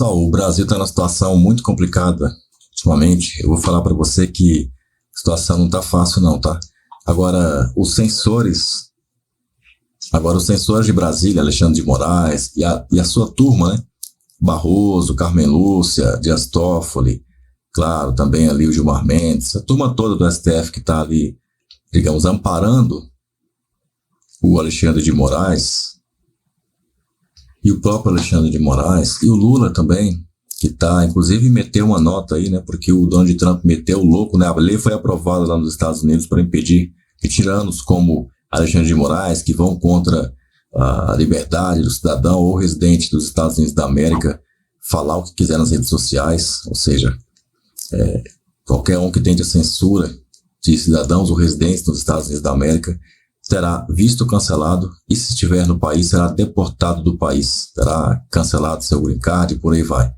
Pessoal, o Brasil está numa situação muito complicada ultimamente. Eu vou falar para você que a situação não está fácil não, tá? Agora, os censores de Brasília, Alexandre de Moraes e a sua turma, né? Barroso, Carmen Lúcia, Dias Toffoli, claro, também ali o Gilmar Mendes, a turma toda do STF que está ali, digamos, amparando o Alexandre de Moraes, e o próprio Alexandre de Moraes, e o Lula também, que está, inclusive, meteu uma nota aí, né, porque o Donald Trump meteu o louco, né, a lei foi aprovada lá nos Estados Unidos para impedir que tiranos como Alexandre de Moraes, que vão contra a liberdade do cidadão ou residente dos Estados Unidos da América, falar o que quiser nas redes sociais, ou seja, qualquer um que tente a censura de cidadãos ou residentes dos Estados Unidos da América será visto cancelado e, se estiver no país, será deportado do país, será cancelado seu green card e por aí vai.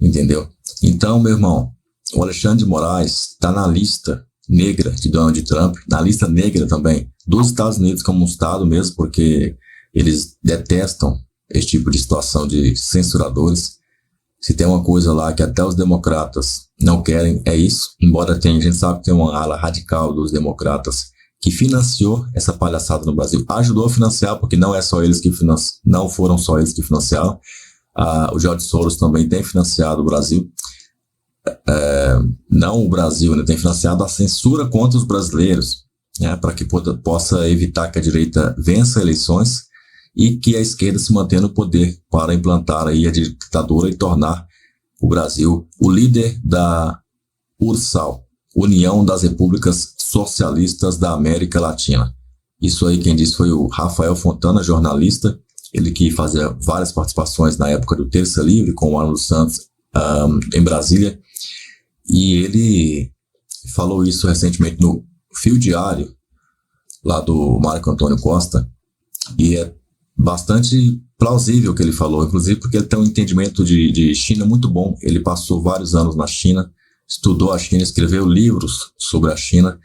Entendeu? Então, meu irmão, o Alexandre de Moraes está na lista negra de Donald Trump, na lista negra também dos Estados Unidos como um estado mesmo, porque eles detestam esse tipo de situação de censuradores. Se tem uma coisa lá que até os democratas não querem, é isso, embora a gente sabe que tem uma ala radical dos democratas que financiou essa palhaçada no Brasil, ajudou a financiar, porque não foram só eles que financiaram. O George Soros também tem financiado o Brasil, não o Brasil, né, tem financiado a censura contra os brasileiros, né, para que possa evitar que a direita vença eleições e que a esquerda se mantenha no poder para implantar aí a ditadura e tornar o Brasil o líder da URSAL, União das Repúblicas Socialistas da América Latina. Isso aí quem disse foi o Rafael Fontana, jornalista, ele que fazia várias participações na época do Terça Livre com o Arnold Santos em Brasília, e ele falou isso recentemente no Fio Diário, lá do Marco Antônio Costa, e é bastante plausível o que ele falou, inclusive porque ele tem um entendimento de China muito bom. Ele passou vários anos na China, estudou a China, escreveu livros sobre a China,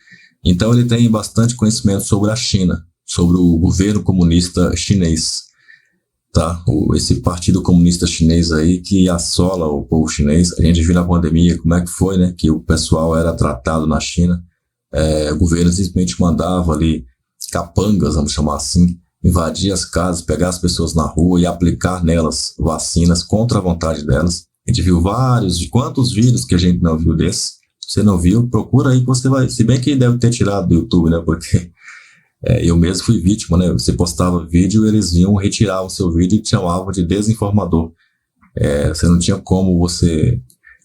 então ele tem bastante conhecimento sobre a China, sobre o governo comunista chinês, tá? Esse partido comunista chinês aí que assola o povo chinês. A gente viu na pandemia como é que foi, né? Que o pessoal era tratado na China, o governo simplesmente mandava ali capangas, vamos chamar assim, invadir as casas, pegar as pessoas na rua e aplicar nelas vacinas contra a vontade delas. A gente viu quantos vídeos que a gente não viu desses. Se você não viu, procura aí que você vai, se bem que deve ter tirado do YouTube, né, porque eu mesmo fui vítima, né, você postava vídeo, eles vinham, retiravam o seu vídeo e te chamavam de desinformador. Você não tinha como você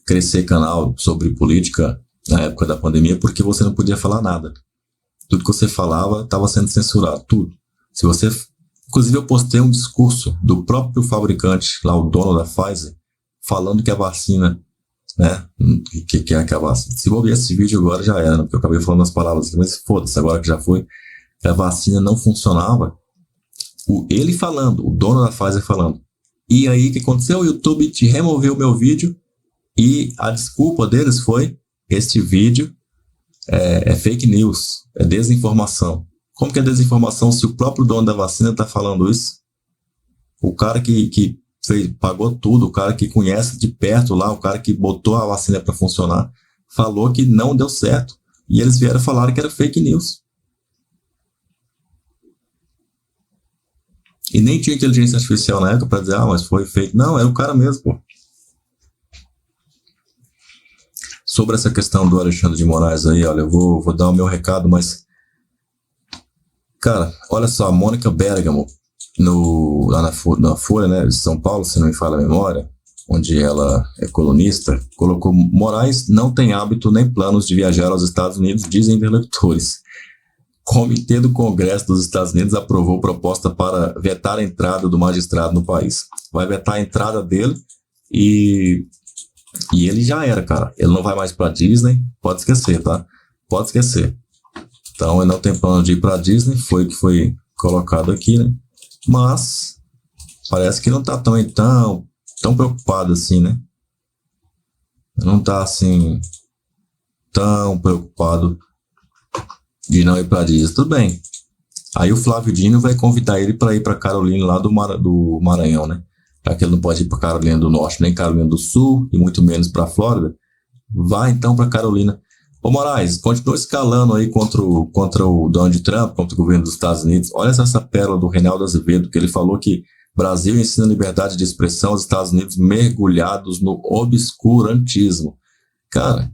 crescer canal sobre política na época da pandemia, porque você não podia falar nada. Tudo que você falava estava sendo censurado, tudo. Inclusive eu postei um discurso do próprio fabricante, lá o dono da Pfizer, falando que a vacina, né, que é a vacina. Se eu ouvir esse vídeo agora já era, né, porque eu acabei falando as palavras aqui, mas foda-se, agora que já foi, que a vacina não funcionava. Ele falando, o dono da Pfizer falando. E aí o que aconteceu? O YouTube te removeu o meu vídeo e a desculpa deles foi: este vídeo é fake news, é desinformação. Como que é desinformação se o próprio dono da vacina está falando isso? O cara que pagou tudo, o cara que conhece de perto lá, o cara que botou a vacina para funcionar, falou que não deu certo. E eles vieram falar que era fake news. E nem tinha inteligência artificial na época para dizer, mas foi fake. Não, era o cara mesmo, pô. Sobre essa questão do Alexandre de Moraes aí, olha, eu vou dar o meu recado, mas... Cara, olha só, a Mônica Bergamo, lá na Folha, né, de São Paulo, se não me falha a memória, onde ela é colunista, colocou: Moraes não tem hábito nem planos de viajar aos Estados Unidos, dizem interlocutores. Comitê do Congresso dos Estados Unidos aprovou proposta para vetar a entrada do magistrado no país. Vai vetar a entrada dele e ele já era, cara. Ele não vai mais para Disney, pode esquecer, tá? Pode esquecer. Então ele não tem plano de ir para Disney, foi o que foi colocado aqui, né? Mas parece que não tá tão preocupado assim, né? Não tá assim tão preocupado de não ir para Disney. Tudo bem. Aí o Flávio Dino vai convidar ele para ir para Carolina lá do Maranhão, né? já que ele não pode ir para Carolina do Norte, nem Carolina do Sul, e muito menos para a Flórida, vai então para Carolina. Ô Moraes, continua escalando aí contra o Donald Trump, contra o governo dos Estados Unidos. Olha essa pérola do Reinaldo Azevedo, que ele falou que Brasil ensina liberdade de expressão, os Estados Unidos mergulhados no obscurantismo. Cara,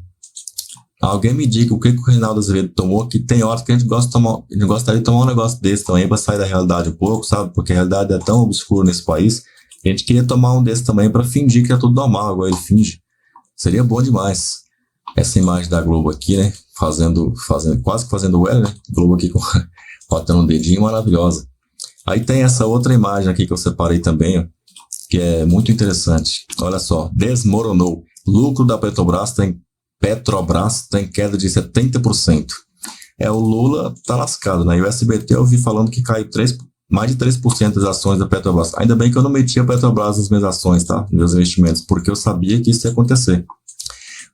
alguém me diga o que o Reinaldo Azevedo tomou, que tem horas que a gente gostaria de tomar um negócio desse também, para sair da realidade um pouco, sabe? Porque a realidade é tão obscura nesse país, a gente queria tomar um desse também para fingir que é tudo normal, agora ele finge. Seria bom demais. Essa imagem da Globo aqui, né? Quase que fazendo o L, né? Globo aqui botando um dedinho, maravilhosa. Aí tem essa outra imagem aqui que eu separei também, ó, que é muito interessante. Olha só, desmoronou. Lucro da Petrobras tem queda de 70%. O Lula tá lascado, né? E o SBT eu vi falando que caiu mais de 3% das ações da Petrobras. Ainda bem que eu não meti a Petrobras nas minhas ações, tá? Meus investimentos, porque eu sabia que isso ia acontecer.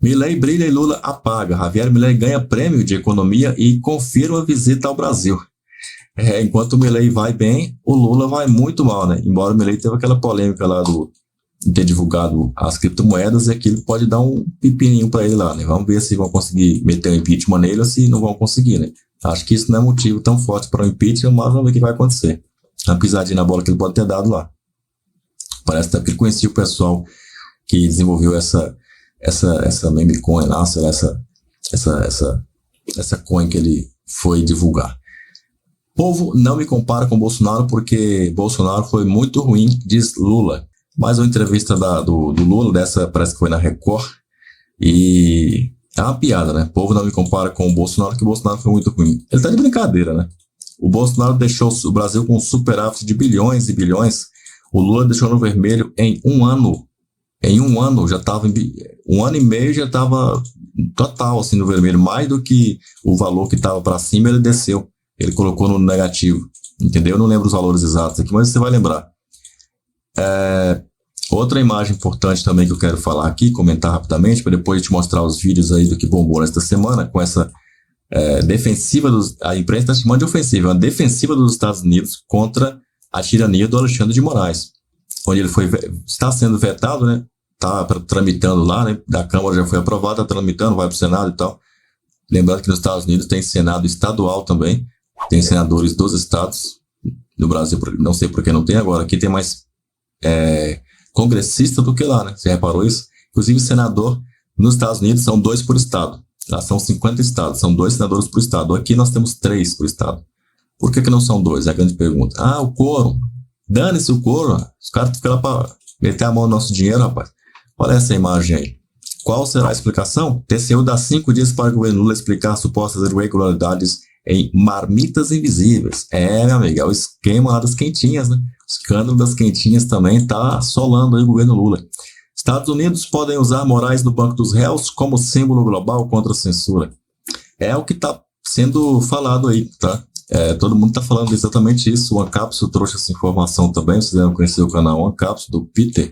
Milei brilha e Lula apaga. Javier Milei ganha prêmio de economia e confirma a visita ao Brasil. Enquanto o Milei vai bem, o Lula vai muito mal, né? Embora o Milei teve aquela polêmica lá de ter divulgado as criptomoedas, e aquilo pode dar um pepininho para ele lá, né? Vamos ver se vão conseguir meter um impeachment nele ou se não vão conseguir, né? Acho que isso não é motivo tão forte para o impeachment, mas vamos ver o que vai acontecer. Uma pisadinha na bola que ele pode ter dado lá. Parece até que ele conhecia o pessoal que desenvolveu essa meme coin lá, sei lá, essa coin que ele foi divulgar. Povo não me compara com Bolsonaro porque Bolsonaro foi muito ruim, diz Lula. Mais uma entrevista do Lula, dessa parece que foi na Record, e é uma piada, né? Povo não me compara com o Bolsonaro porque o Bolsonaro foi muito ruim. Ele tá de brincadeira, né? O Bolsonaro deixou o Brasil com um superávit de bilhões e bilhões. O Lula deixou no vermelho em um ano. Em um ano, já estava um ano e meio, já estava total assim no vermelho. Mais do que o valor que estava para cima, ele desceu. Ele colocou no negativo. Entendeu? Eu não lembro os valores exatos aqui, mas você vai lembrar. Outra imagem importante também que eu quero falar aqui, comentar rapidamente, para depois te mostrar os vídeos aí do que bombou nesta semana, com essa defensiva a imprensa está chamando de ofensiva, uma defensiva dos Estados Unidos contra a tirania do Alexandre de Moraes, onde ele está sendo vetado, né? Está tramitando lá, né? Da Câmara já foi aprovado, está tramitando, vai para o Senado e tal. Lembrando que nos Estados Unidos tem Senado estadual também, tem senadores dos estados. No Brasil, não sei por que não tem agora, aqui tem mais congressista do que lá, né? Você reparou isso? Inclusive, senador nos Estados Unidos são 2 por estado. Lá são 50 estados, são 2 senadores por estado. Aqui nós temos 3 por estado. Por que não são 2? É a grande pergunta. O quórum. Dane-se o quórum. Os caras ficam lá para meter a mão no nosso dinheiro, rapaz. Olha essa imagem aí. Qual será a explicação? TCU dá 5 dias para o governo Lula explicar supostas irregularidades em marmitas invisíveis. Meu amigo, é o esquema lá das quentinhas, né? O escândalo das quentinhas também está assolando aí o governo Lula. Estados Unidos podem usar Moraes no Banco dos Réus como símbolo global contra a censura. É o que está sendo falado aí, tá? Todo mundo está falando exatamente isso. O Ancapsu trouxe essa informação também. Vocês devem conhecer o canal Ancapsu, do Peter.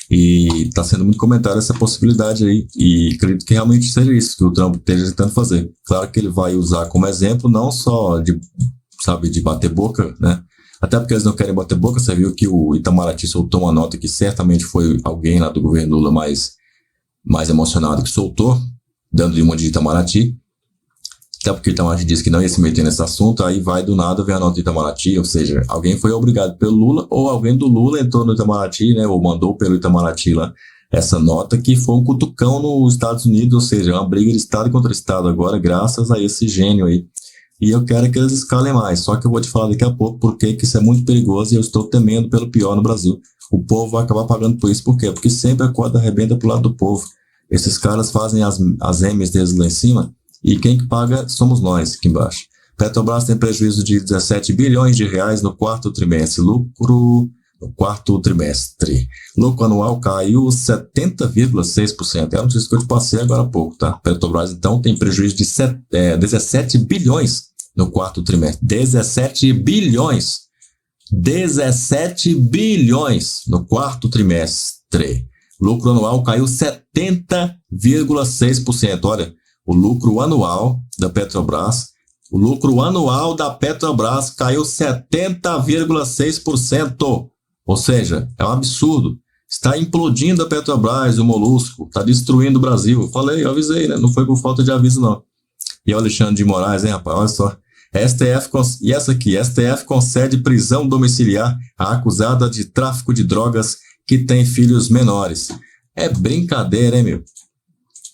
E está sendo muito comentada essa possibilidade aí. E acredito que realmente seja isso que o Trump esteja tentando fazer. Claro que ele vai usar como exemplo, não só de bater boca, né? Até porque eles não querem bater boca. Você viu que o Itamaraty soltou uma nota que certamente foi alguém lá do governo Lula mais emocionado que soltou, dando de uma de Itamaraty. Até porque o Itamaraty disse que não ia se meter nesse assunto, aí vai do nada ver a nota do Itamaraty, ou seja, alguém foi obrigado pelo Lula, ou alguém do Lula entrou no Itamaraty, né, ou mandou pelo Itamaraty lá essa nota, que foi um cutucão nos Estados Unidos, ou seja, uma briga de Estado contra Estado agora, graças a esse gênio aí. E eu quero que eles escalem mais, só que eu vou te falar daqui a pouco porque que isso é muito perigoso e eu estou temendo pelo pior no Brasil. O povo vai acabar pagando por isso, por quê? Porque sempre a corda arrebenta pro lado do povo. Esses caras fazem as M's deles lá em cima, e quem que paga somos nós aqui embaixo. Petrobras tem prejuízo de 17 bilhões de reais no quarto trimestre. Lucro anual caiu 70,6%. É a notícia que eu te passei agora há pouco, tá? Petrobras, então, tem prejuízo de 17 bilhões no quarto trimestre. 17 bilhões. 17 bilhões no quarto trimestre. Lucro anual caiu 70,6%. Olha, o lucro anual da Petrobras caiu 70,6%. Ou seja, é um absurdo. Está implodindo a Petrobras, o Molusco, está destruindo o Brasil. Eu falei, eu avisei, né? Não foi por falta de aviso, não. E o Alexandre de Moraes, hein, rapaz? Olha só. E essa aqui, STF concede prisão domiciliar à acusada de tráfico de drogas que tem filhos menores. É brincadeira, hein, meu?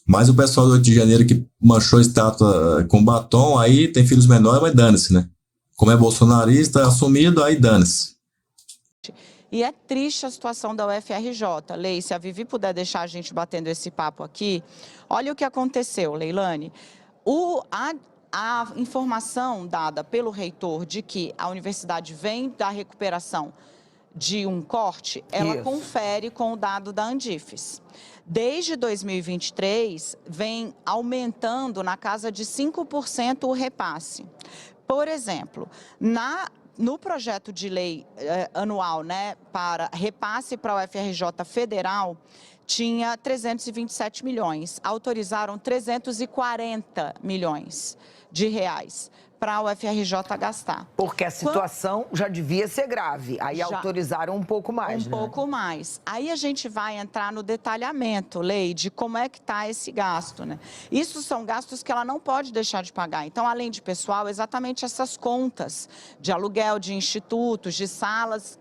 Mas o pessoal do Rio de Janeiro que manchou a estátua com batom, aí tem filhos menores, mas dane-se, né? Como é bolsonarista assumido, aí dane-se. E é triste a situação da UFRJ. Lei, se a Vivi puder deixar a gente batendo esse papo aqui, olha o que aconteceu, Leilane. A informação dada pelo reitor de que a universidade vem da recuperação de um corte, ela confere com o dado da Andifes. Desde 2023, vem aumentando na casa de 5% o repasse. Por exemplo, no projeto de lei anual, né, para repasse para a UFRJ federal, tinha 327 milhões, autorizaram 340 milhões de reais para a UFRJ gastar. Porque a situação já devia ser grave, aí autorizaram um pouco mais, né? Pouco mais. Aí a gente vai entrar no detalhamento, Lei, de como é que está esse gasto, né? Isso são gastos que ela não pode deixar de pagar. Então, além de pessoal, exatamente essas contas de aluguel, de institutos, de salas,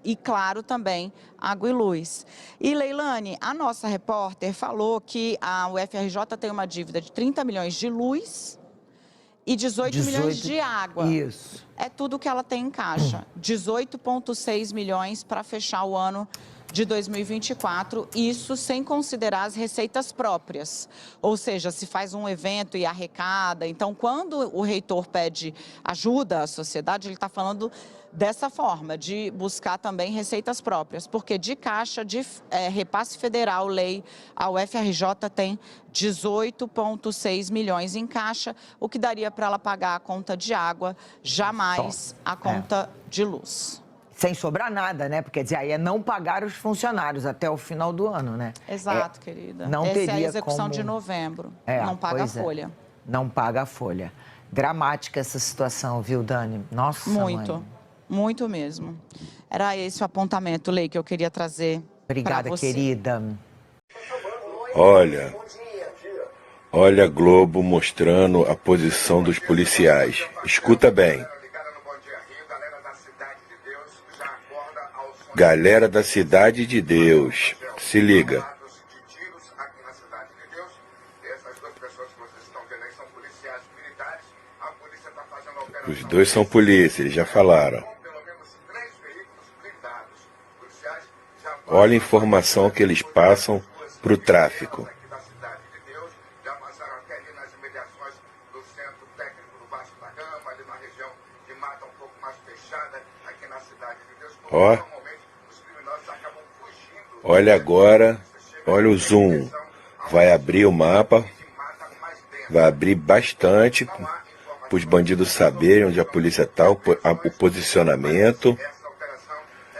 e, claro, também água e luz. E, Leilane, a nossa repórter falou que a UFRJ tem uma dívida de 30 milhões de luz e 18 milhões de água. Isso. É tudo que ela tem em caixa. 18,6 milhões para fechar o ano de 2024, isso sem considerar as receitas próprias. Ou seja, se faz um evento e arrecada. Então, quando o reitor pede ajuda à sociedade, ele está falando dessa forma, de buscar também receitas próprias, porque de caixa, de repasse federal, lei, a UFRJ tem 18,6 milhões em caixa, o que daria para ela pagar a conta de água, jamais a conta de luz. Sem sobrar nada, né? Porque, quer dizer, aí é não pagar os funcionários até o final do ano, né? Exato, querida. Não Essa teria é a execução como... de novembro. Não paga a folha. Não paga a folha. Dramática essa situação, viu, Dani? Nossa, muito, muito mesmo. Era esse o apontamento, Lei, que eu queria trazer para você. Obrigada, querida. Olha a Globo mostrando a posição dos policiais. Escuta bem. Galera da Cidade de Deus, se liga. Os dois são polícia, eles já falaram. Olha a informação que eles passam para o tráfico. Ó. Olha agora, olha o zoom. Vai abrir o mapa, vai abrir bastante para os bandidos saberem onde a polícia está, o posicionamento.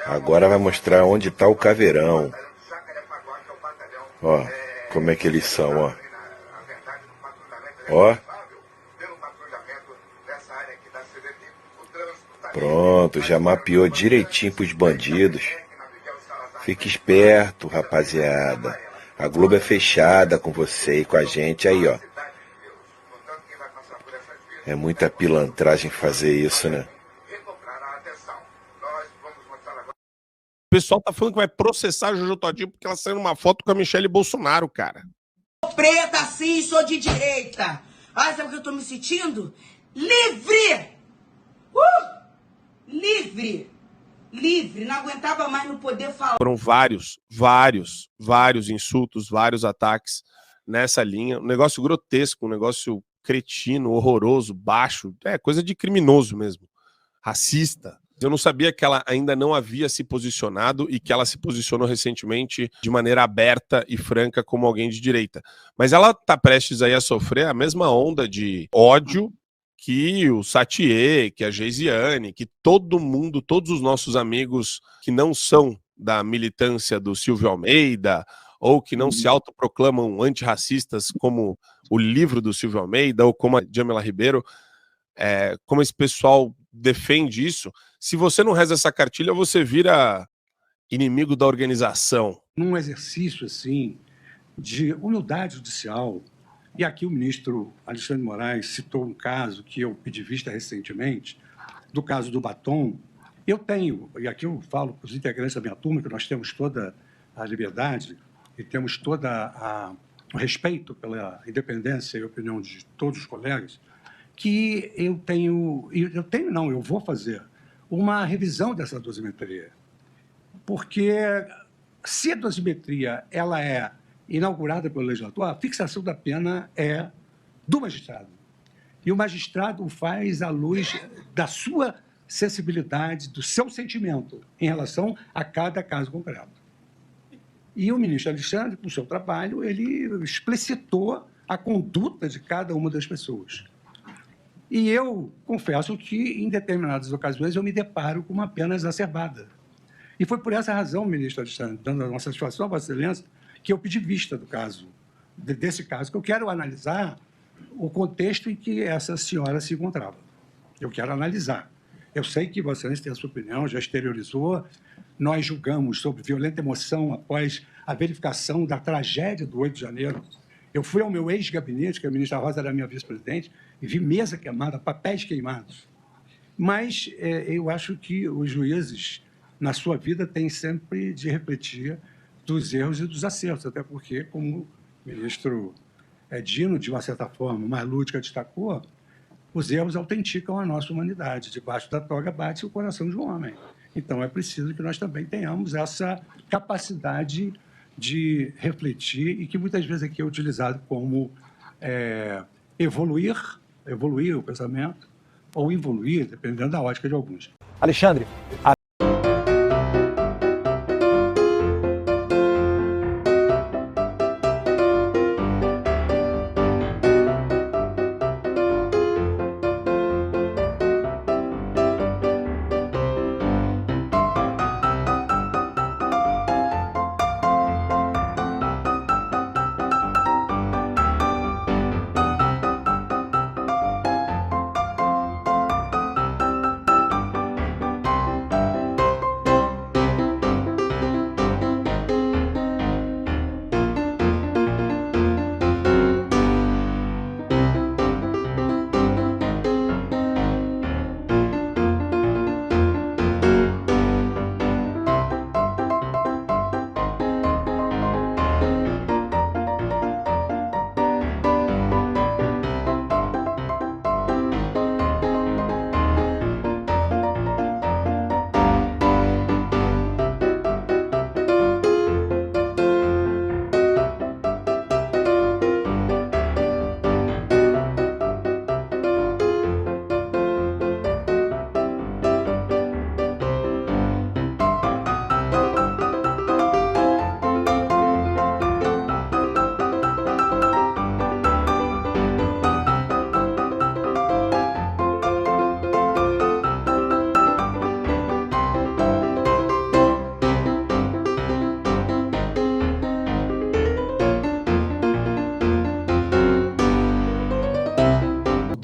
Agora vai mostrar onde está o caveirão. Ó, como é que eles são, ó. Ó. Pronto, já mapeou direitinho para os bandidos. Fique esperto, rapaziada. A Globo é fechada com você e com a gente aí, ó. É muita pilantragem fazer isso, né? O pessoal tá falando que vai processar a Jojo Todinho porque ela saiu numa foto com a Michelle Bolsonaro, cara. Preta, sim, sou de direita. Olha, sabe o que eu tô me sentindo? Livre! Livre! Livre, não aguentava mais no poder falar. Foram vários insultos, vários ataques nessa linha. Um negócio grotesco, um negócio cretino, horroroso, baixo. É coisa de criminoso mesmo. Racista. Eu não sabia que ela ainda não havia se posicionado e que ela se posicionou recentemente de maneira aberta e franca como alguém de direita. Mas ela está prestes aí a sofrer a mesma onda de ódio que o Satier, que a Geisiane, que todo mundo, todos os nossos amigos que não são da militância do Silvio Almeida ou que não se autoproclamam antirracistas como o livro do Silvio Almeida ou como a Djamila Ribeiro, como esse pessoal defende isso, se você não reza essa cartilha, você vira inimigo da organização. Num exercício, assim, de humildade judicial, e aqui o ministro Alexandre de Moraes citou um caso que eu pedi vista recentemente, do caso do batom. Eu tenho, e aqui eu falo para os integrantes da minha turma, que nós temos toda a liberdade e temos o respeito pela independência e opinião de todos os colegas, que eu vou fazer uma revisão dessa dosimetria. Porque se a dosimetria ela é inaugurada pelo legislador, a fixação da pena é do magistrado. E o magistrado o faz à luz da sua sensibilidade, do seu sentimento em relação a cada caso concreto. E o ministro Alexandre, com o seu trabalho, ele explicitou a conduta de cada uma das pessoas. E eu confesso que, em determinadas ocasiões, eu me deparo com uma pena exacerbada. E foi por essa razão, ministro Alexandre, dando uma satisfação a Vossa Excelência, que eu pedi vista do caso, desse caso, que eu quero analisar o contexto em que essa senhora se encontrava. Eu quero analisar. Eu sei que Vossa Excelência tem a sua opinião, já exteriorizou. Nós julgamos sobre violenta emoção após a verificação da tragédia do 8 de janeiro. Eu fui ao meu ex-gabinete, que a ministra Rosa era minha vice-presidente, e vi mesa queimada, papéis queimados. Mas eu acho que os juízes, na sua vida, têm sempre de refletir dos erros e dos acertos, até porque, como o ministro Dino, de uma certa forma, mais lúdica, destacou, os erros autenticam a nossa humanidade. Debaixo da toga bate o coração de um homem. Então, é preciso que nós também tenhamos essa capacidade de refletir e que muitas vezes aqui é utilizado como evoluir o pensamento ou evoluir, dependendo da ótica de alguns. Alexandre,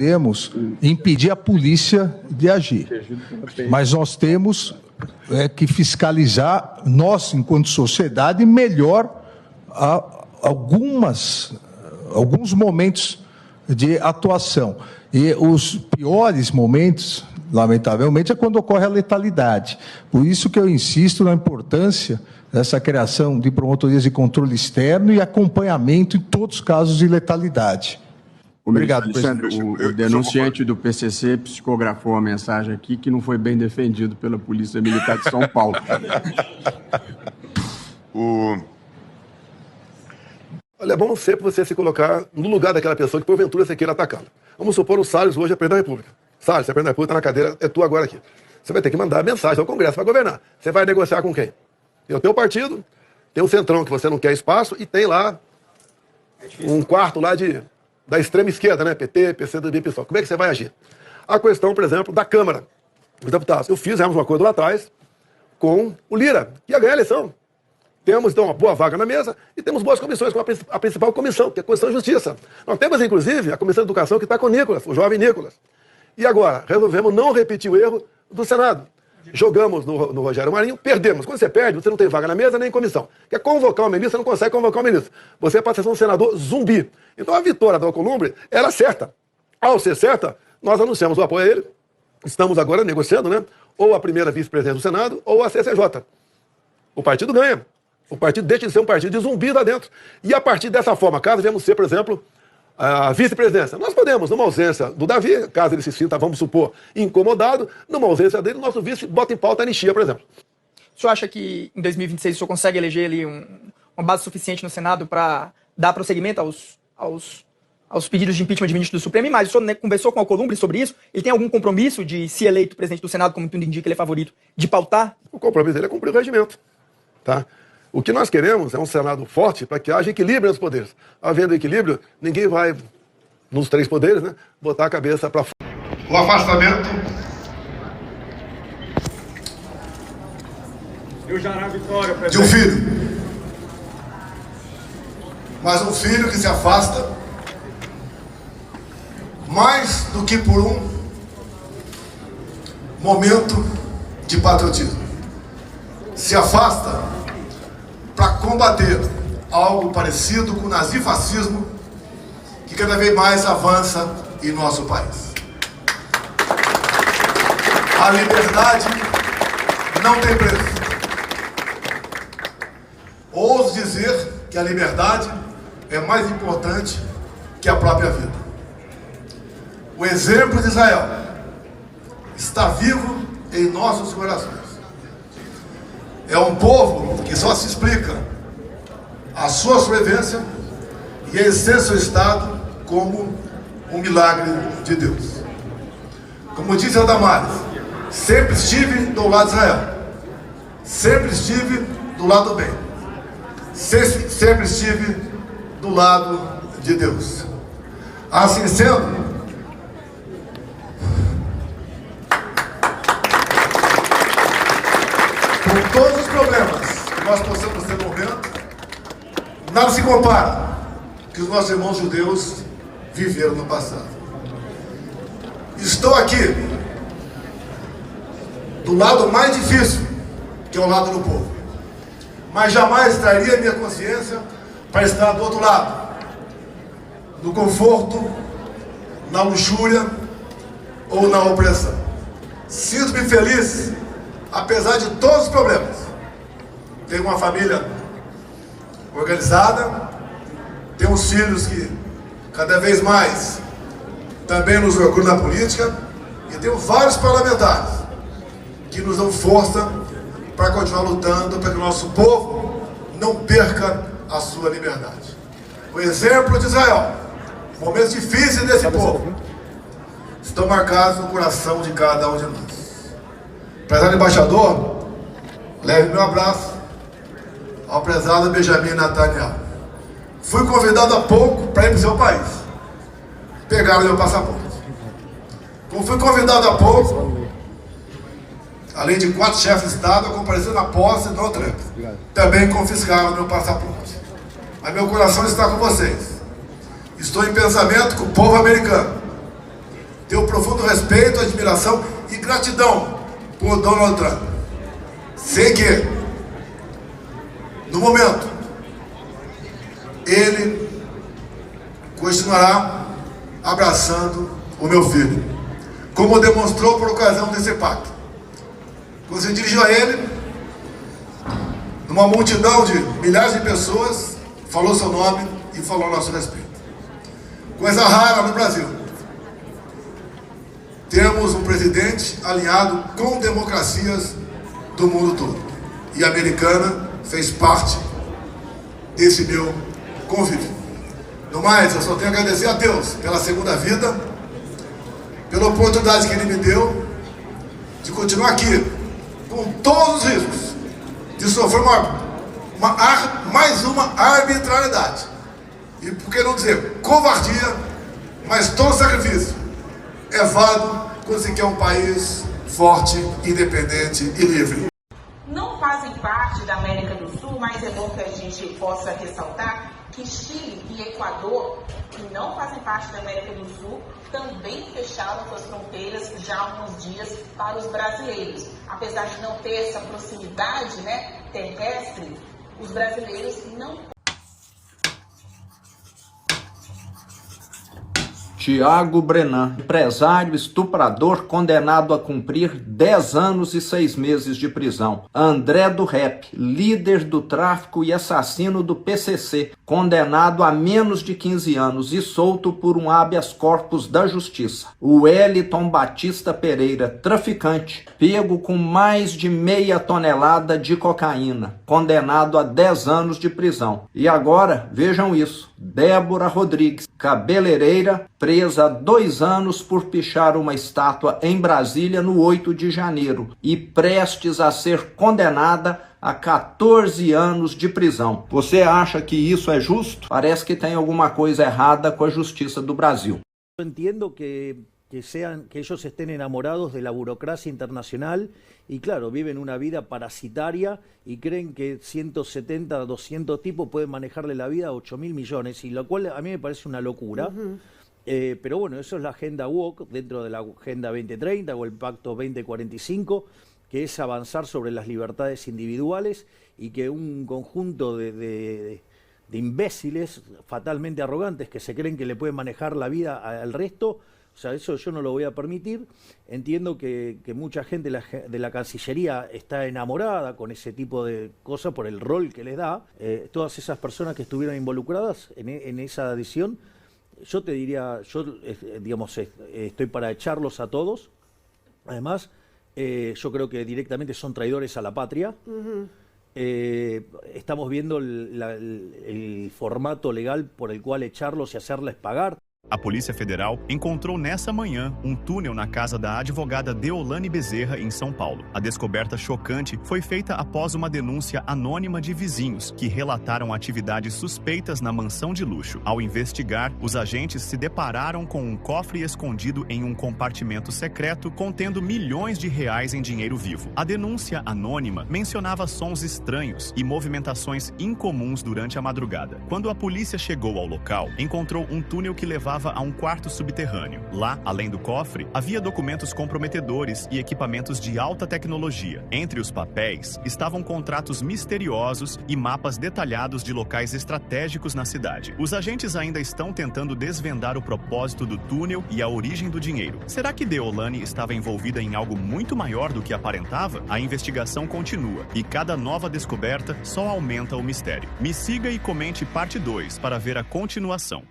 podemos impedir a polícia de agir, mas nós temos que fiscalizar, nós, enquanto sociedade, melhor alguns momentos de atuação. E os piores momentos, lamentavelmente, é quando ocorre a letalidade. Por isso que eu insisto na importância dessa criação de promotorias de controle externo e acompanhamento em todos os casos de letalidade. Obrigado, Alexandre. O denunciante do PCC psicografou a mensagem aqui que não foi bem defendido pela Polícia Militar de São Paulo. Olha, é bom sempre você se colocar no lugar daquela pessoa que porventura você queira atacá-la. Vamos supor o Salles hoje é presidente da República. Salles, você é presidente da República, está na cadeira, é tu agora aqui. Você vai ter que mandar mensagem ao Congresso para governar. Você vai negociar com quem? Tem o teu partido, tem o Centrão, que você não quer espaço, e tem lá um quarto lá da extrema esquerda, né? PT, PCdoB, PSOL. Como é que você vai agir? A questão, por exemplo, da Câmara dos Deputados. Fizemos um acordo lá atrás com o Lira, que ia ganhar a eleição. Temos, então, uma boa vaga na mesa e temos boas comissões, como a principal comissão, que é a Comissão de Justiça. Nós temos, inclusive, a Comissão de Educação, que está com o Nicolas, o jovem Nicolas. E agora, resolvemos não repetir o erro do Senado. Jogamos no Rogério Marinho, perdemos. Quando você perde, você não tem vaga na mesa nem em comissão. Quer convocar uma ministra, você não consegue convocar uma ministra. Você passa a ser um senador zumbi. Então a vitória do Alcolumbre era certa. Ao ser certa, nós anunciamos o apoio a ele. Estamos agora negociando, né? Ou a primeira vice-presidente do Senado, ou a CCJ. O partido ganha. O partido deixa de ser um partido de zumbi lá dentro. E a partir dessa forma, caso venhamos ser, por exemplo, a vice-presidência, nós podemos, numa ausência do Davi, caso ele se sinta, vamos supor, incomodado, numa ausência dele, nosso vice bota em pauta a anistia, por exemplo. O senhor acha que em 2026 o senhor consegue eleger ali uma base suficiente no Senado para dar prosseguimento aos pedidos de impeachment de ministro do Supremo? E mais, o senhor conversou com o Alcolumbre sobre isso? Ele tem algum compromisso de, se eleito presidente do Senado, como tudo indica, ele é favorito, de pautar? O compromisso dele é cumprir o regimento, tá? O que nós queremos é um Senado forte para que haja equilíbrio nos poderes. Havendo equilíbrio, ninguém vai, nos 3 poderes, né, botar a cabeça para fora. O afastamento de um filho. Mas um filho que se afasta mais do que por um momento de patriotismo. Se afasta para combater algo parecido com o nazifascismo que cada vez mais avança em nosso país. A liberdade não tem preço. Ouso dizer que a liberdade é mais importante que a própria vida. O exemplo de Israel está vivo em nossos corações. É um povo que só se explica a sua sobrevivência e a essência do Estado como um milagre de Deus. Como disse a Damares, sempre estive do lado de Israel, sempre estive do lado do bem, sempre estive do lado de Deus. Assim sendo, com todos os problemas que nós possamos ter no momento, nada se compara que os nossos irmãos judeus viveram no passado. Estou aqui do lado mais difícil, que é o lado do povo, mas jamais traria minha consciência para estar do outro lado, no conforto, na luxúria ou na opressão. Sinto-me feliz, apesar de todos os problemas. Tenho uma família organizada, tenho uns filhos que cada vez mais também nos orgulham na política, e tenho vários parlamentares que nos dão força para continuar lutando para que o nosso povo não perca a sua liberdade. O exemplo de Israel, momentos difíceis desse povo, estão marcados no coração de cada um de nós. Prezado embaixador, leve meu abraço ao prezado Benjamin Netanyahu. Fui convidado há pouco para ir para o seu país. Pegaram meu passaporte. Como fui convidado há pouco, além de 4 chefes de Estado, eu compareci na posse de Donald Trump. Também confiscaram meu passaporte. Mas meu coração está com vocês. Estou em pensamento com o povo americano. Tenho profundo respeito, admiração e gratidão por Donald Trump. Sei que, no momento, ele continuará abraçando o meu filho, como demonstrou por ocasião desse pacto. Quando se dirigiu a ele, numa multidão de milhares de pessoas, falou seu nome e falou a nosso respeito. Coisa rara no Brasil. Temos um presidente alinhado com democracias do mundo todo. E a americana fez parte desse meu convívio. No mais, eu só tenho a agradecer a Deus pela segunda vida, pela oportunidade que Ele me deu de continuar aqui, com todos os riscos, de sofrer mais uma arbitrariedade. E por que não dizer covardia, mas todo sacrifício é válido quando se quer um país forte, independente e livre. Não fazem parte da América do Sul, mas é bom que a gente possa ressaltar que Chile e Equador, que não fazem parte da América do Sul, também fecharam suas fronteiras já há alguns dias para os brasileiros. Apesar de não ter essa proximidade, né, terrestre, os brasileiros não... Tiago Brenan, empresário estuprador condenado a cumprir 10 anos e 6 meses de prisão. André do Rep, líder do tráfico e assassino do PCC, condenado a menos de 15 anos e solto por um habeas corpus da justiça. O Wellington Batista Pereira, traficante, pego com mais de meia tonelada de cocaína, condenado a 10 anos de prisão. E agora, vejam isso, Débora Rodrigues, cabeleireira, presa há 2 anos por pichar uma estátua em Brasília no 8 de janeiro e prestes a ser condenada a 14 anos de prisão. Você acha que isso é justo? Parece que tem alguma coisa errada com a justiça do Brasil. Eu entendo que ellos estén enamorados de la burocracia internacional y claro, viven una vida parasitaria y creen que 170, 200 tipos pueden manejarle la vida a 8.000 millones, y lo cual a mí me parece una locura. Pero bueno, eso es la agenda woke dentro de la Agenda 2030 o el Pacto 2045, que es avanzar sobre las libertades individuales y que un conjunto de imbéciles fatalmente arrogantes que se creen que le pueden manejar la vida al resto, o sea, eso yo no lo voy a permitir. Entiendo que mucha gente de la Cancillería está enamorada con ese tipo de cosas por el rol que les da. Todas esas personas que estuvieron involucradas en esa adhesión, yo te diría, digamos, estoy para echarlos a todos. Además, yo creo que directamente son traidores a la patria. Estamos viendo el formato legal por el cual echarlos y hacerles pagar. A Polícia Federal encontrou nessa manhã um túnel na casa da advogada Deolane Bezerra, em São Paulo. A descoberta chocante foi feita após uma denúncia anônima de vizinhos que relataram atividades suspeitas na mansão de luxo. Ao investigar, os agentes se depararam com um cofre escondido em um compartimento secreto contendo milhões de reais em dinheiro vivo. A denúncia anônima mencionava sons estranhos e movimentações incomuns durante a madrugada. Quando a polícia chegou ao local, encontrou um túnel que levava a um quarto subterrâneo. Lá, além do cofre, havia documentos comprometedores e equipamentos de alta tecnologia. Entre os papéis, estavam contratos misteriosos e mapas detalhados de locais estratégicos na cidade. Os agentes ainda estão tentando desvendar o propósito do túnel e a origem do dinheiro. Será que Deolane estava envolvida em algo muito maior do que aparentava? A investigação continua e cada nova descoberta só aumenta o mistério. Me siga e comente parte 2 para ver a continuação.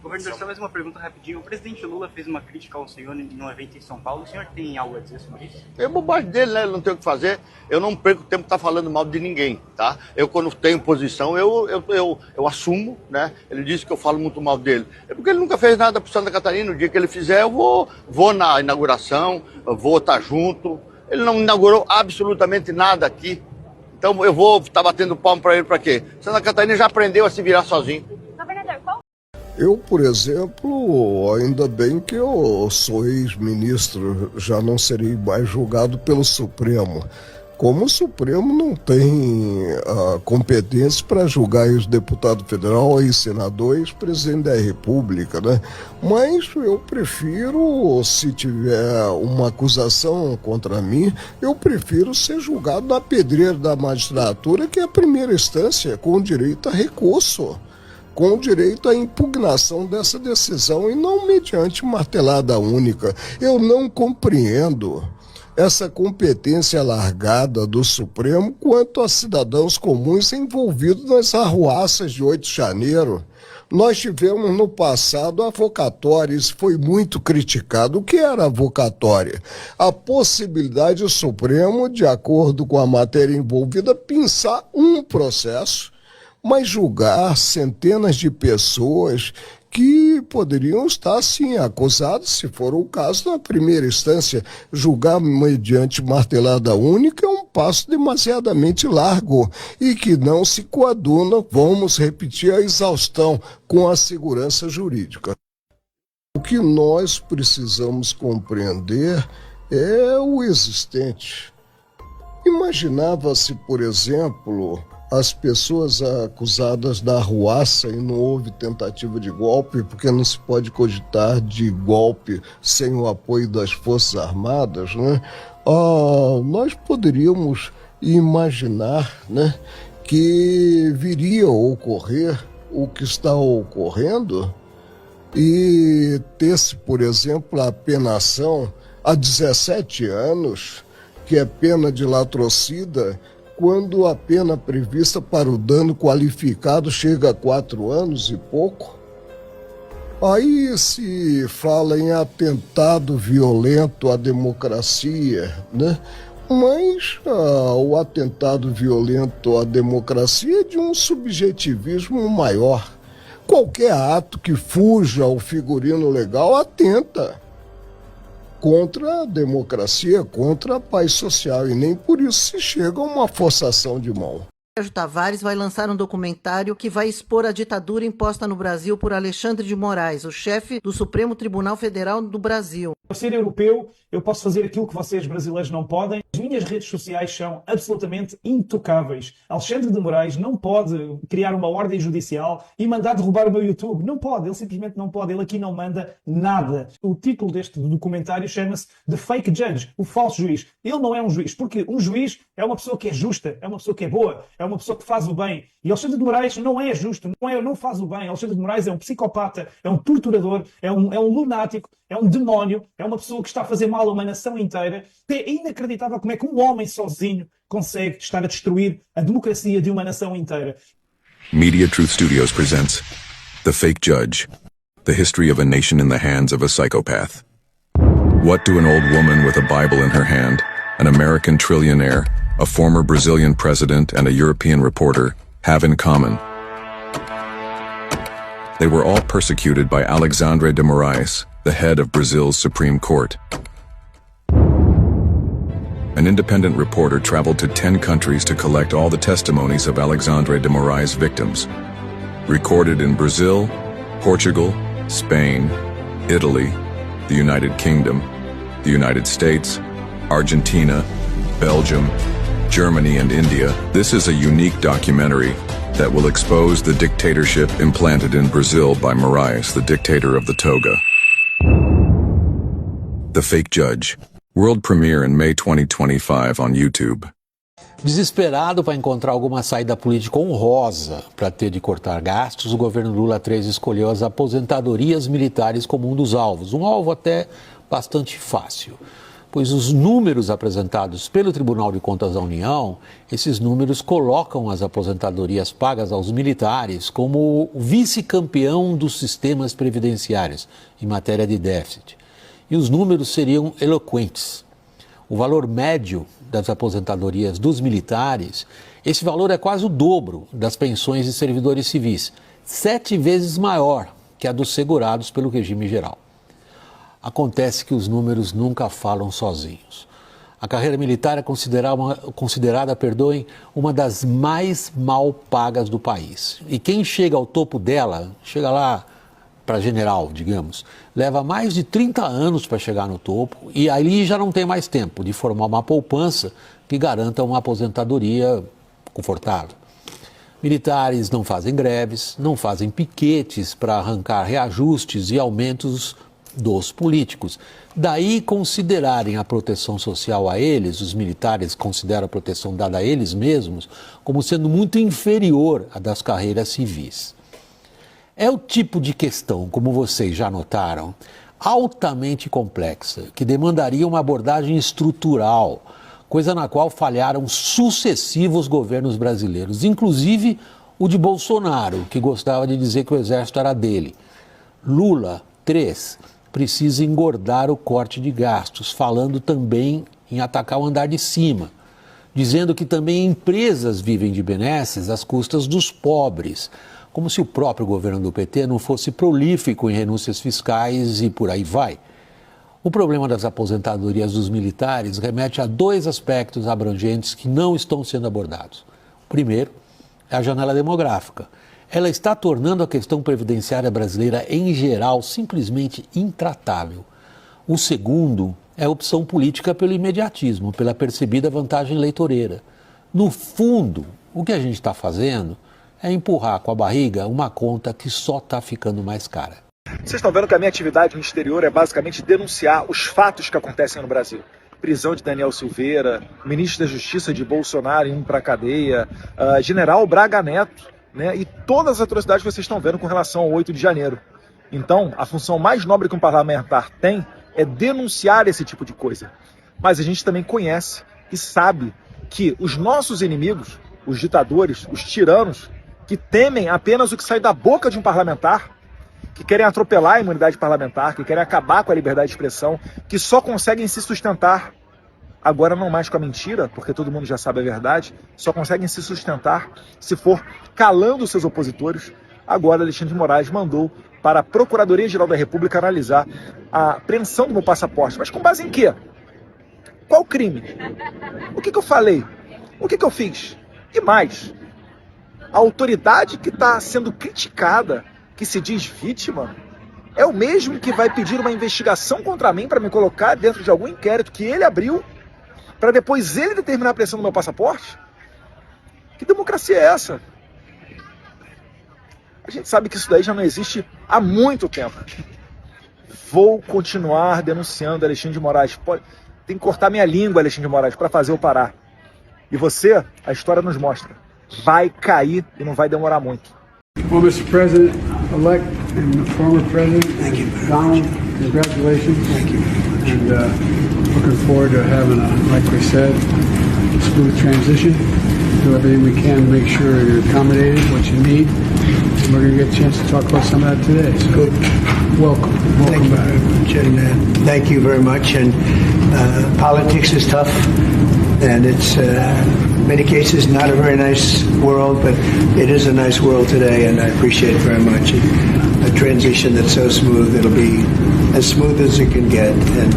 Governador, só mais uma pergunta rapidinho. O presidente Lula fez uma crítica ao senhor em um evento em São Paulo. O senhor tem algo a dizer sobre isso? É bobagem dele, né? Ele não tem o que fazer. Eu não perco tempo de estar falando mal de ninguém, tá? Eu, quando tenho posição, eu assumo, né? Ele disse que eu falo muito mal dele. É porque ele nunca fez nada para Santa Catarina. O dia que ele fizer, eu vou na inauguração, eu vou estar junto. Ele não inaugurou absolutamente nada aqui. Então eu vou estar batendo palmo para ele para quê? Santa Catarina já aprendeu a se virar sozinho. Governador, qual... Eu, por exemplo, ainda bem que eu sou ex-ministro, já não serei mais julgado pelo Supremo. Como o Supremo não tem competência para julgar os deputados federais, e senadores, presidente da República, né? Mas eu prefiro, se tiver uma acusação contra mim, eu prefiro ser julgado na pedreira da magistratura, que é a primeira instância, com direito a recurso, com direito à impugnação dessa decisão e não mediante martelada única. Eu não compreendo essa competência alargada do Supremo quanto a cidadãos comuns envolvidos nas arruaças de 8 de janeiro. Nós tivemos no passado a avocatória, isso foi muito criticado. O que era a avocatória? A possibilidade do Supremo, de acordo com a matéria envolvida, pensar um processo, mas julgar centenas de pessoas que poderiam estar, sim, acusadas, se for o caso, na primeira instância. Julgar mediante martelada única é um passo demasiadamente largo e que não se coaduna, vamos repetir, a exaustão com a segurança jurídica. O que nós precisamos compreender é o existente. Imaginava-se, por exemplo, as pessoas acusadas da arruaça e não houve tentativa de golpe, porque não se pode cogitar de golpe sem o apoio das Forças Armadas, né? Nós poderíamos imaginar, né, que viria a ocorrer o que está ocorrendo e ter-se, por exemplo, a penação a 17 anos, que é pena de latrocida, quando a pena prevista para o dano qualificado chega a 4 anos e pouco. Aí se fala em atentado violento à democracia, né? Mas o atentado violento à democracia é de um subjetivismo maior. Qualquer ato que fuja ao figurino legal atenta contra a democracia, contra a paz social, e nem por isso se chega a uma forçação de mão. Sérgio Tavares vai lançar um documentário que vai expor a ditadura imposta no Brasil por Alexandre de Moraes, o chefe do Supremo Tribunal Federal do Brasil. Por ser europeu, eu posso fazer aquilo que vocês brasileiros não podem. As minhas redes sociais são absolutamente intocáveis. Alexandre de Moraes não pode criar uma ordem judicial e mandar derrubar o meu YouTube. Não pode, ele simplesmente não pode. Ele aqui não manda nada. O título deste documentário chama-se The Fake Judge, o falso juiz. Ele não é um juiz, porque um juiz é uma pessoa que é justa, é uma pessoa que é boa, é uma pessoa que faz o bem. E Alexandre de Moraes não é justo, não faz o bem. Alexandre de Moraes é um psicopata, é um torturador, é um lunático, é um demónio, é uma pessoa que está a fazer mal a uma nação inteira. É inacreditável como é que um homem sozinho consegue estar a destruir a democracia de uma nação inteira. Media Truth Studios presents The Fake Judge, the history of a nation in the hands of a psychopath. What do an old woman with a Bible in her hand, an American trillionaire, a former Brazilian president, and a European reporter have in common? They were all persecuted by Alexandre de Moraes, the head of Brazil's Supreme Court. An independent reporter traveled to 10 countries to collect all the testimonies of Alexandre de Moraes' victims. Recorded in Brazil, Portugal, Spain, Italy, the United Kingdom, the United States, Argentina, Belgium, Germany, and India, this is a unique documentary that will expose the dictatorship implanted in Brazil by Moraes, the dictator of the toga. The Fake Judge. World premiere in May 2025 on YouTube. Desesperado para encontrar alguma saída política honrosa para ter de cortar gastos, o governo Lula III escolheu as aposentadorias militares como um dos alvos. Um alvo até bastante fácil, pois os números apresentados pelo Tribunal de Contas da União, esses números colocam as aposentadorias pagas aos militares como o vice-campeão dos sistemas previdenciários em matéria de déficit. E os números seriam eloquentes. O valor médio das aposentadorias dos militares, esse valor é quase o dobro das pensões de servidores civis, 7 vezes maior que a dos segurados pelo regime geral. Acontece que os números nunca falam sozinhos. A carreira militar é considerada, uma das mais mal pagas do país. E quem chega ao topo dela, chega lá para general, digamos, leva mais de 30 anos para chegar no topo e ali já não tem mais tempo de formar uma poupança que garanta uma aposentadoria confortável. Militares não fazem greves, não fazem piquetes para arrancar reajustes e aumentos dos políticos. Daí considerarem a proteção social a eles, os militares consideram a proteção dada a eles mesmos, como sendo muito inferior à das carreiras civis. É o tipo de questão, como vocês já notaram, altamente complexa, que demandaria uma abordagem estrutural, coisa na qual falharam sucessivos governos brasileiros, inclusive o de Bolsonaro, que gostava de dizer que o exército era dele. Lula, 3, precisa engordar o corte de gastos, falando também em atacar o andar de cima, dizendo que também empresas vivem de benesses às custas dos pobres, como se o próprio governo do PT não fosse prolífico em renúncias fiscais e por aí vai. O problema das aposentadorias dos militares remete a 2 aspectos abrangentes que não estão sendo abordados. O primeiro é a janela demográfica. Ela está tornando a questão previdenciária brasileira, em geral, simplesmente intratável. O segundo é opção política pelo imediatismo, pela percebida vantagem eleitoreira. No fundo, o que a gente está fazendo é empurrar com a barriga uma conta que só está ficando mais cara. Vocês estão vendo que a minha atividade no exterior é basicamente denunciar os fatos que acontecem no Brasil. Prisão de Daniel Silveira, ministro da Justiça de Bolsonaro indo para a cadeia, general Braga Neto, né, e todas as atrocidades que vocês estão vendo com relação ao 8 de janeiro. Então, a função mais nobre que um parlamentar tem é denunciar esse tipo de coisa. Mas a gente também conhece e sabe que os nossos inimigos, os ditadores, os tiranos, que temem apenas o que sai da boca de um parlamentar, que querem atropelar a imunidade parlamentar, que querem acabar com a liberdade de expressão, que só conseguem se sustentar, agora não mais com a mentira, porque todo mundo já sabe a verdade, só conseguem se sustentar se for calando seus opositores. Agora Alexandre de Moraes mandou para a Procuradoria-Geral da República analisar a apreensão do meu passaporte. Mas com base em quê? Qual crime? O que eu falei? O que eu fiz? E mais, a autoridade que está sendo criticada, que se diz vítima, é o mesmo que vai pedir uma investigação contra mim para me colocar dentro de algum inquérito que ele abriu, para depois ele determinar a pressão do meu passaporte? Que democracia é essa? A gente sabe que isso daí já não existe há muito tempo. Vou continuar denunciando Alexandre de Moraes. Tem que cortar minha língua, Alexandre de Moraes, para fazer eu parar. E você, a história nos mostra, vai cair e não vai demorar muito. Well, Mr. President-elect and former President, thank you. Donald, congratulations. Thank you. And looking forward to having like we said, smooth transition. Do everything we can to make sure you're accommodated, what you need. And we're going to get a chance to talk about some of that today. So good. Welcome back. And, thank you very much. And politics is tough, and it's in many cases not a very nice world, but it is a nice world today, and I appreciate it very much. A transition that's so smooth, it'll be as smooth as it can get, and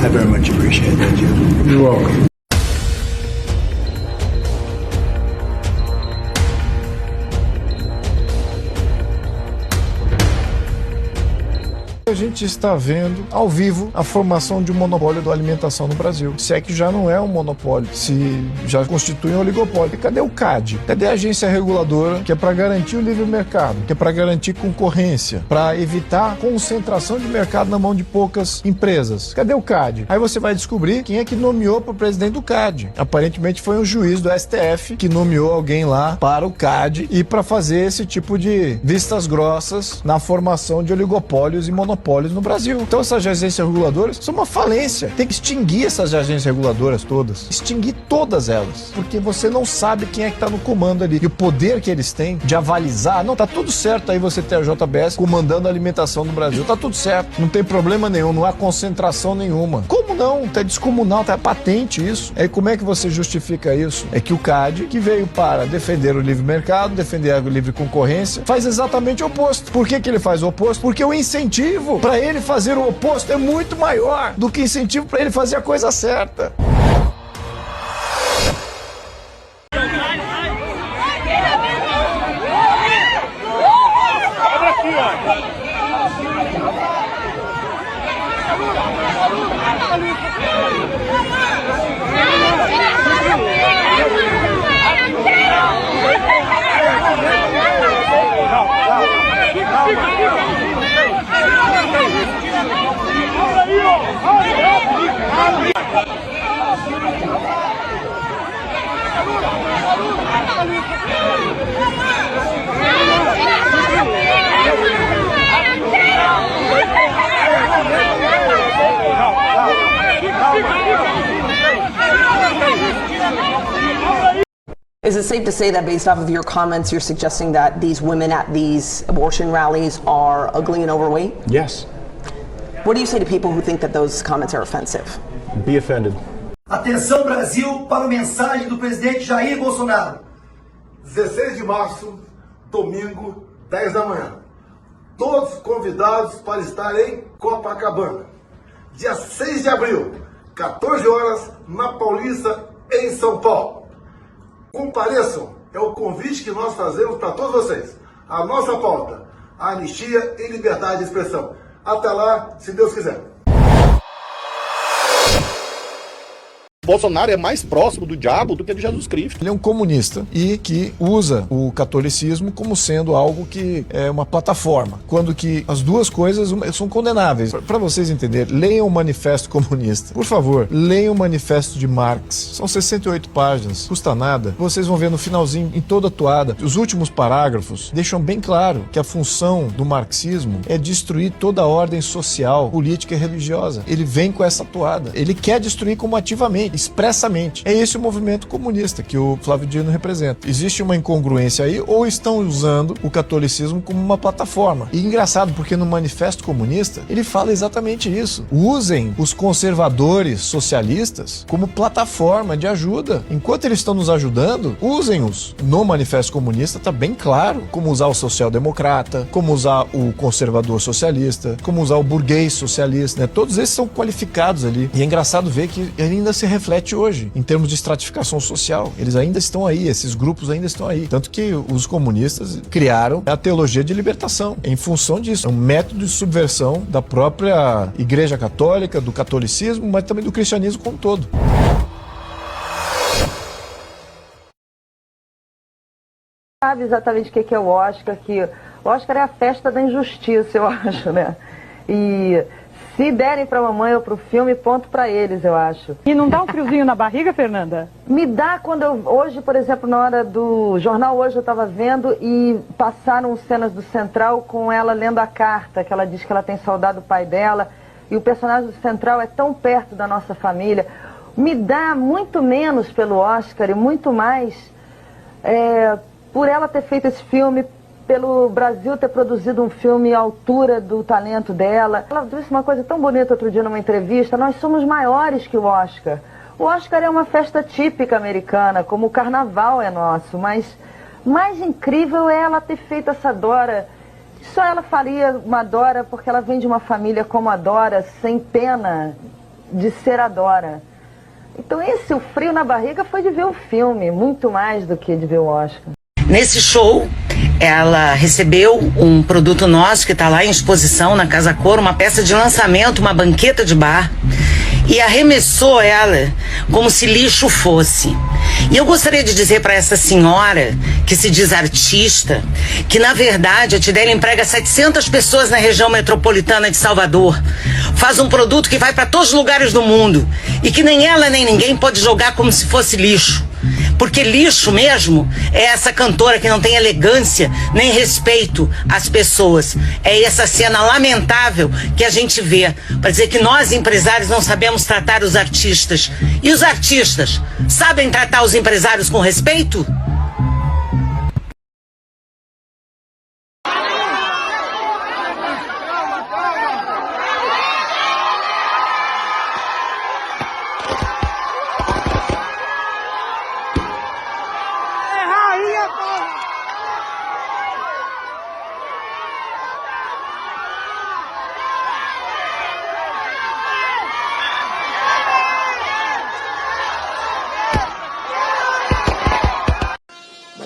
I very much appreciate that, Jim. You're welcome. A gente está vendo ao vivo a formação de um monopólio da alimentação no Brasil. Se é que já não é um monopólio, se já constitui um oligopólio. E cadê o CAD? Cadê a agência reguladora que é para garantir o livre mercado, que é para garantir concorrência, para evitar concentração de mercado na mão de poucas empresas? Cadê o CAD? Aí você vai descobrir quem é que nomeou para o presidente do CAD. Aparentemente foi um juiz do STF que nomeou alguém lá para o CAD e para fazer esse tipo de vistas grossas na formação de oligopólios e monopólios no Brasil. Então essas agências reguladoras são uma falência. Tem que extinguir essas agências reguladoras todas. Extinguir todas elas. Porque você não sabe quem é que está no comando ali. E o poder que eles têm de avalizar. Não, tá tudo certo aí você ter a JBS comandando a alimentação no Brasil. Tá tudo certo. Não tem problema nenhum. Não há concentração nenhuma. Como não? Tá descomunal. Tá patente isso. Aí como é que você justifica isso? É que o CAD, que veio para defender o livre mercado, defender a livre concorrência, faz exatamente o oposto. Por que ele faz o oposto? Porque o incentivo para ele fazer o oposto é muito maior do que incentivo para ele fazer a coisa certa. Is it safe to say that based off of your comments, you're suggesting that these women at these abortion rallies are ugly and overweight? Yes. What do you say to people who think that those comments are offensive? Be offended. Atenção Brasil para a mensagem do presidente Jair Bolsonaro. 16 de março, domingo, 10 da manhã. Todos convidados para estar em Copacabana. Dia 6 de abril, 14 horas, na Paulista, em São Paulo. Compareçam, é o convite que nós fazemos para todos vocês. A nossa pauta, a anistia e liberdade de expressão. Até lá, se Deus quiser. Bolsonaro é mais próximo do diabo do que de Jesus Cristo. Ele é um comunista e que usa o catolicismo como sendo algo que é uma plataforma, quando que as duas coisas são condenáveis. Para vocês entenderem, leiam o Manifesto Comunista. Por favor, leiam o Manifesto de Marx. São 68 páginas, custa nada. Vocês vão ver no finalzinho, em toda a toada, os últimos parágrafos deixam bem claro que a função do marxismo é destruir toda a ordem social, política e religiosa. Ele vem com essa toada. Ele quer destruir comotivamente, expressamente. É esse o movimento comunista que o Flávio Dino representa. Existe uma incongruência aí, ou estão usando o catolicismo como uma plataforma. E engraçado, porque no Manifesto Comunista, ele fala exatamente isso. Usem os conservadores socialistas como plataforma de ajuda. Enquanto eles estão nos ajudando, usem-os. No Manifesto Comunista está bem claro como usar o social-democrata, como usar o conservador socialista, como usar o burguês socialista, né? Todos esses são qualificados ali. E é engraçado ver que ele ainda se reflete hoje, em termos de estratificação social. Eles ainda estão aí, esses grupos ainda estão aí. Tanto que os comunistas criaram a teologia de libertação em função disso. É um método de subversão da própria Igreja Católica, do catolicismo, mas também do cristianismo como um todo. Sabe exatamente o que é o Oscar, que o Oscar é a festa da injustiça, eu acho, né? E se derem pra mamãe ou pro filme, ponto pra eles, eu acho. E não dá um friozinho na barriga, Fernanda? Me dá quando hoje, por exemplo, na hora do jornal hoje eu estava vendo e passaram cenas do Central com ela lendo a carta, que ela diz que ela tem saudade do pai dela, e o personagem do Central é tão perto da nossa família. Me dá muito menos pelo Oscar e muito mais por ela ter feito esse filme, pelo Brasil ter produzido um filme à altura do talento dela. Ela disse uma coisa tão bonita outro dia numa entrevista: nós somos maiores que o Oscar. O Oscar é uma festa típica americana, como o carnaval é nosso, mas mais incrível é ela ter feito essa Dora. Só ela faria uma Dora porque ela vem de uma família como a Dora, sem pena de ser a Dora. Então o frio na barriga foi de ver o filme, muito mais do que de ver o Oscar. Nesse show, ela recebeu um produto nosso que está lá em exposição na Casa Cor, uma peça de lançamento, uma banqueta de bar, e arremessou ela como se lixo fosse. E eu gostaria de dizer para essa senhora, que se diz artista, que na verdade a Tidela emprega 700 pessoas na região metropolitana de Salvador, faz um produto que vai para todos os lugares do mundo, e que nem ela nem ninguém pode jogar como se fosse lixo. Porque lixo mesmo é essa cantora que não tem elegância nem respeito às pessoas. É essa cena lamentável que a gente vê para dizer que nós empresários não sabemos tratar os artistas. E os artistas sabem tratar os empresários com respeito?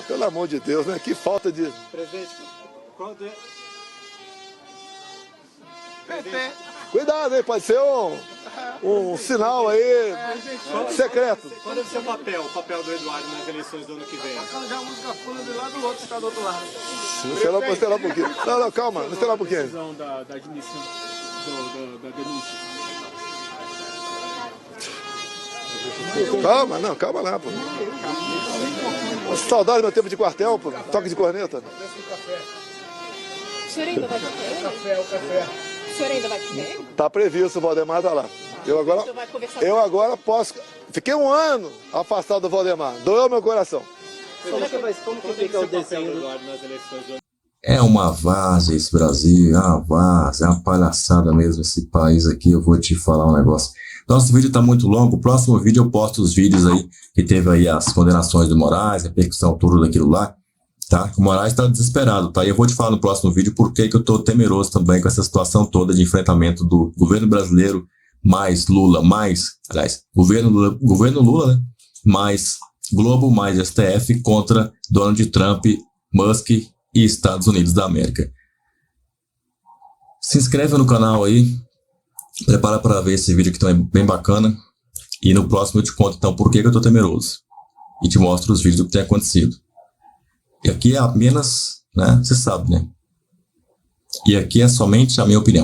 Pelo amor de Deus, né? Que falta de... Presidente, quando é... Cuidado, hein? Pode ser um sinal aí secreto. Qual deve ser o papel do Eduardo nas eleições do ano que vem? Já um fica do lado do outro, ficar do outro lado. Espera um pouquinho. Não, calma, não espera um pouquinho. Da admissão da denúncia. Calma lá, pô. Saudade do meu tempo de quartel, pô. Toque de corneta. O senhor ainda vai café? O senhor ainda vai café? Tá previsto, o Valdemar tá lá. Eu agora posso... Fiquei um ano afastado do Valdemar. Doeu meu coração. Como que fica o desenho do Eduardo nas eleições do ano? É uma várzea esse Brasil, é uma várzea, é uma palhaçada mesmo esse país aqui. Eu vou te falar um negócio. Nosso vídeo tá muito longo, o próximo vídeo eu posto os vídeos aí, que teve aí as condenações do Moraes, a perseguição, tudo daquilo lá, tá? O Moraes tá desesperado, tá? E eu vou te falar no próximo vídeo por que eu tô temeroso também com essa situação toda de enfrentamento do governo brasileiro, mais Lula, governo Lula, né? Mais Globo, mais STF contra Donald Trump, Musk e Estados Unidos da América. Se inscreve no canal aí. Prepara para ver esse vídeo que também é bem bacana. E no próximo eu te conto, então, por que eu tô temeroso. E te mostro os vídeos do que tem acontecido. E aqui é apenas, né, você sabe, né? E aqui é somente a minha opinião.